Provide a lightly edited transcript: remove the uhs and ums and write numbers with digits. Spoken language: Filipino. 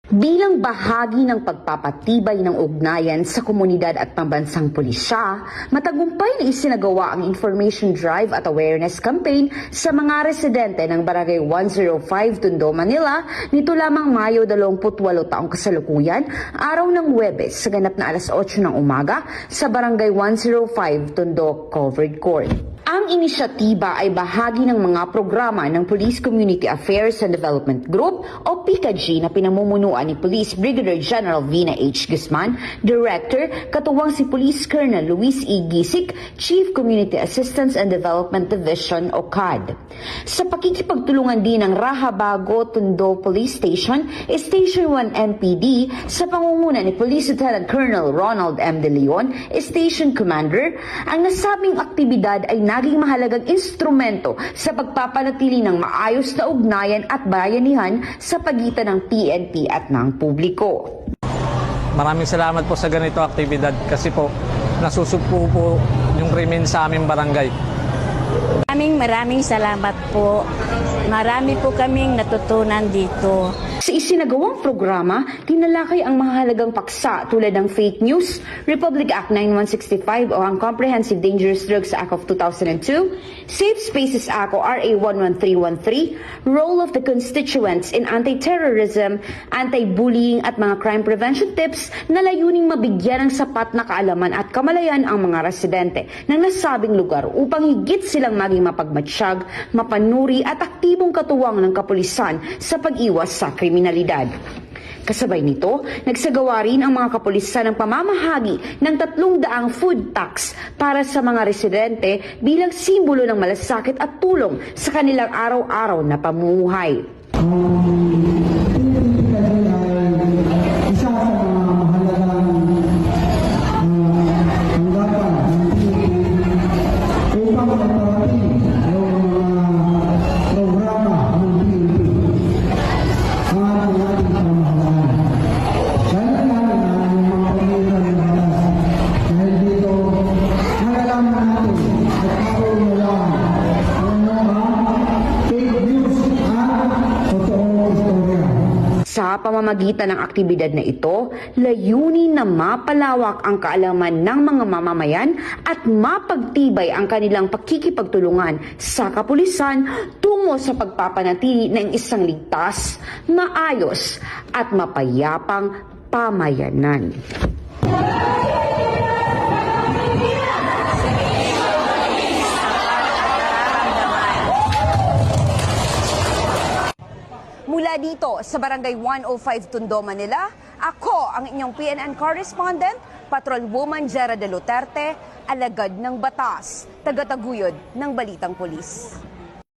Bilang bahagi ng pagpapatibay ng ugnayan sa komunidad at pambansang pulisya, matagumpay na isinagawa ang information drive at awareness campaign sa mga residente ng Barangay 105 Tondo, Manila nito lamang Mayo 28 taong kasalukuyan, araw ng Huwebes sa ganap na alas 8 ng umaga sa Barangay 105 Tondo Covered Court. Ang inisyatiba ay bahagi ng mga programa ng Police Community Affairs and Development Group o PCAG na pinamumunuan ni Police Brigadier General Vina H. Guzman, Director, katuwang si Police Colonel Luis E. Gisik, Chief Community Assistance and Development Division o CAD. Sa pakikipagtulungan din ng Rahabago Tondo Police Station, Station 1 MPD sa pangunguna ni Police Lieutenant Colonel Ronald M. De Leon, Station Commander, ang nasabing aktibidad ay naging mahalagang instrumento sa pagpapanatili ng maayos na ugnayan at bayanihan sa pagitan ng PNP at ng publiko. Maraming salamat po sa ganito aktibidad kasi po nasusugpo po yung krimen sa aming barangay. Maraming salamat po. Marami po kaming natutunan dito. Sa isinagawang programa, tinalakay ang mahalagang paksa tulad ng fake news, Republic Act 9165 o ang Comprehensive Dangerous Drugs Act of 2002, Safe Spaces Act o RA 11313, role of the constituents in anti-terrorism, anti-bullying at mga crime prevention tips na layuning mabigyan ng sapat na kaalaman at kamalayan ang mga residente ng nasabing lugar upang higit silang maging mapagmatsyag, mapanuri at aktibong katuwang ng kapulisan sa pag-iwas sa kriminalidad. Kasabay nito, nagsagawa rin ang mga kapulisan ng pamamahagi ng 300 food tax para sa mga residente bilang simbolo ng malasakit at tulong sa kanilang araw-araw na pamumuhay. Isa sa mga mahalagang tanggapan ng PNP upang maparating ang mga programa ng PNP ang ating pamahalaan. Kaya natin ang mga pamilya ng balas dahil dito nalalaman natin at kaulawang ang mga fake news at totoong istorya. Sa pamamagitan ng aktibidad na ito, layunin na mapalawak ang kaalaman ng mga mamamayan at mapagtibay ang kanilang pakikipagtulungan sa kapulisan tungo sa pagpapanatili ng isang ligtas, maayos at mapayapang pamayanan. Mula dito sa Barangay 105 Tondo, Manila, ako ang inyong PNN correspondent, Patrolwoman Jera de Luterte, alagad ng batas, tagataguyod ng Balitang Pulis.